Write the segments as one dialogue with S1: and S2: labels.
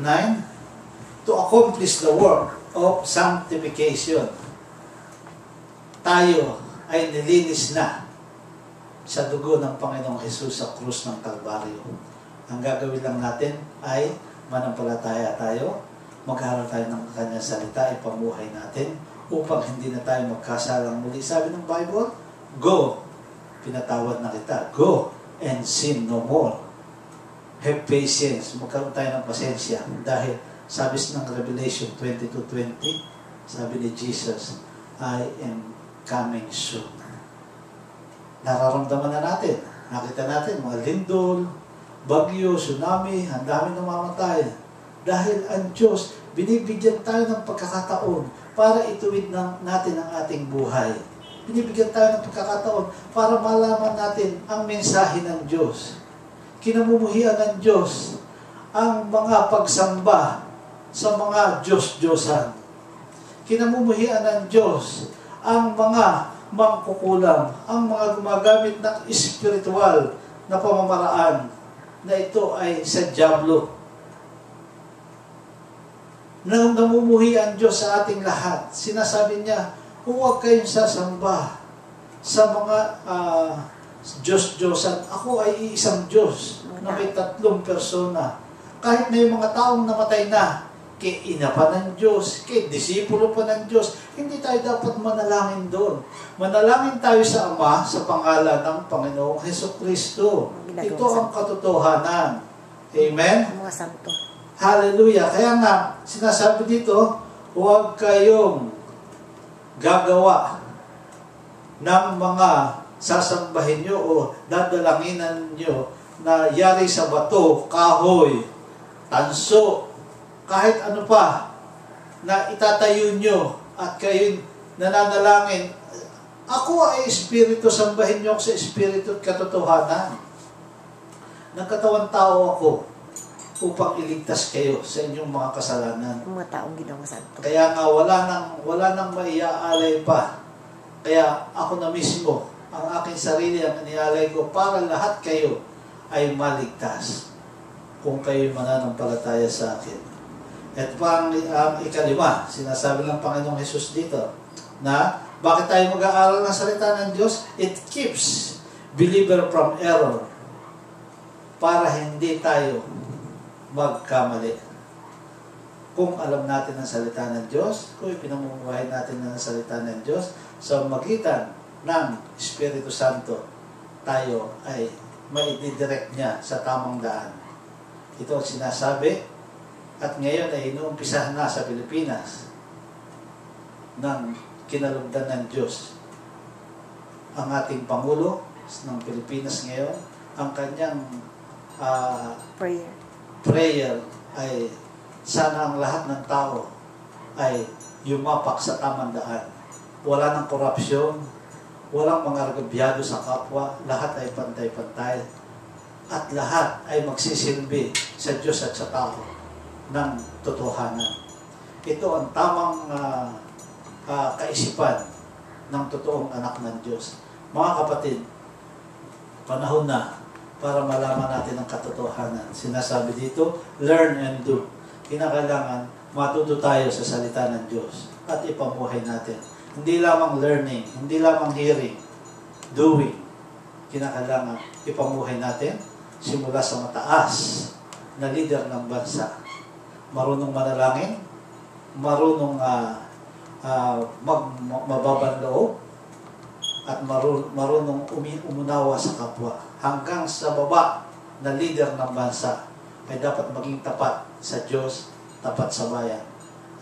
S1: 9. To accomplish the work of sanctification. Tayo ay nilinis na sa dugo ng Panginoong Hesus sa krus ng Kalbaryo. Ang gagawin lang natin ay manampalataya tayo, mag-aaral tayo ng kanyang salita, ipamuhay natin upang hindi na tayo magkasalang muli. Sabi ng Bible, go, pinatawad na kita. Go and sin no more. Have patience. Magkaroon tayo ng pasensya. Dahil sabi ng Revelation 22:20, sabi ni Jesus, I am coming soon. Nararamdaman na natin. Nakita natin mga lindol, bagyo, tsunami, ang dami namamatay. Dahil ang Diyos, binibigyan tayo ng pagkakataon para ituwid natin ang ating buhay. Binibigyan tayo ng pagkakataon para malaman natin ang mensahe ng Diyos. Kinamumuhian ng Diyos ang mga pagsamba sa mga Diyos-Diyosan. Kinamumuhian ng Diyos ang mga mangkukulam, ang mga gumagamit ng espiritual na pamamaraan na ito ay sa dyablo. Namumuhi ang Diyos sa ating lahat. Sinasabi niya, huwag kayong sasamba sa mga Diyos-Diyosan. Ako ay isang Diyos na may 3 persona. Kahit na yung mga taong namatay na, kay ina pa ng Diyos, kay disipulo pa ng Diyos, hindi tayo dapat manalangin doon. Manalangin tayo sa Ama sa pangalan ng Panginoong Hesukristo. Ito ang katotohanan. Amen?
S2: Mga santo.
S1: Hallelujah. Kaya nga, sinasabi dito, huwag kayong gagawa ng mga sasambahin nyo o dadalanginan nyo na yari sa bato, kahoy, tanso, kahit ano pa na itatayo nyo at kayo nananalangin. Ako ay espiritu, sambahin nyo ako sa espiritu at katotohanan. Nagkatawang tao ako upang iligtas kayo sa inyong mga kasalanan.
S2: Mga taong ginawang santo.
S1: Kaya nga wala nang maiaalay pa. Kaya ako na mismo, ang aking sarili ang inialay ko para lahat kayo ay maligtas kung kayo mananampalataya sa akin. At ang ikalima, sinasabi ng Panginoong Hesus dito, na bakit tayo mag-aaral ng salita ng Diyos? It keeps believer from error para hindi tayo magkamali. Kung alam natin ang salita ng Diyos, kung ipinamumuhay natin ang salita ng Diyos, sa magitan ng Espiritu Santo, tayo ay maididirect niya sa tamang daan. Ito ang sinasabi, at ngayon ay inuumpisahan na sa Pilipinas ng kinalugdan ng Diyos. Ang ating Pangulo ng Pilipinas ngayon, ang kanyang prayer ay sana ang lahat ng tao ay yumapak sa tamang daan. Wala ng korupsyon, walang mga argabyado sa kapwa, lahat ay pantay-pantay. At lahat ay magsisilbi sa Diyos at sa tao ng totohanan. Ito ang tamang kaisipan ng totoong anak ng Diyos. Mga kapatid, panahon na para malaman natin ang katotohanan. Sinasabi dito, learn and do. Kinakailangan matuto tayo sa salita ng Diyos at ipamuhay natin. Hindi lamang learning, hindi lamang hearing, doing. Kinakailangan ipamuhay natin simula sa mataas na leader ng bansa. Marunong manalangin, marunong mababang loob, at marunong umunawa sa kapwa. Hanggang sa baba na leader ng bansa ay dapat maging tapat sa Diyos, tapat sa bayan,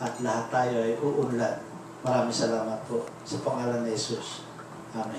S1: at lahat tayo ay uunlad. Maraming salamat po sa pangalan ni Jesus. Amen.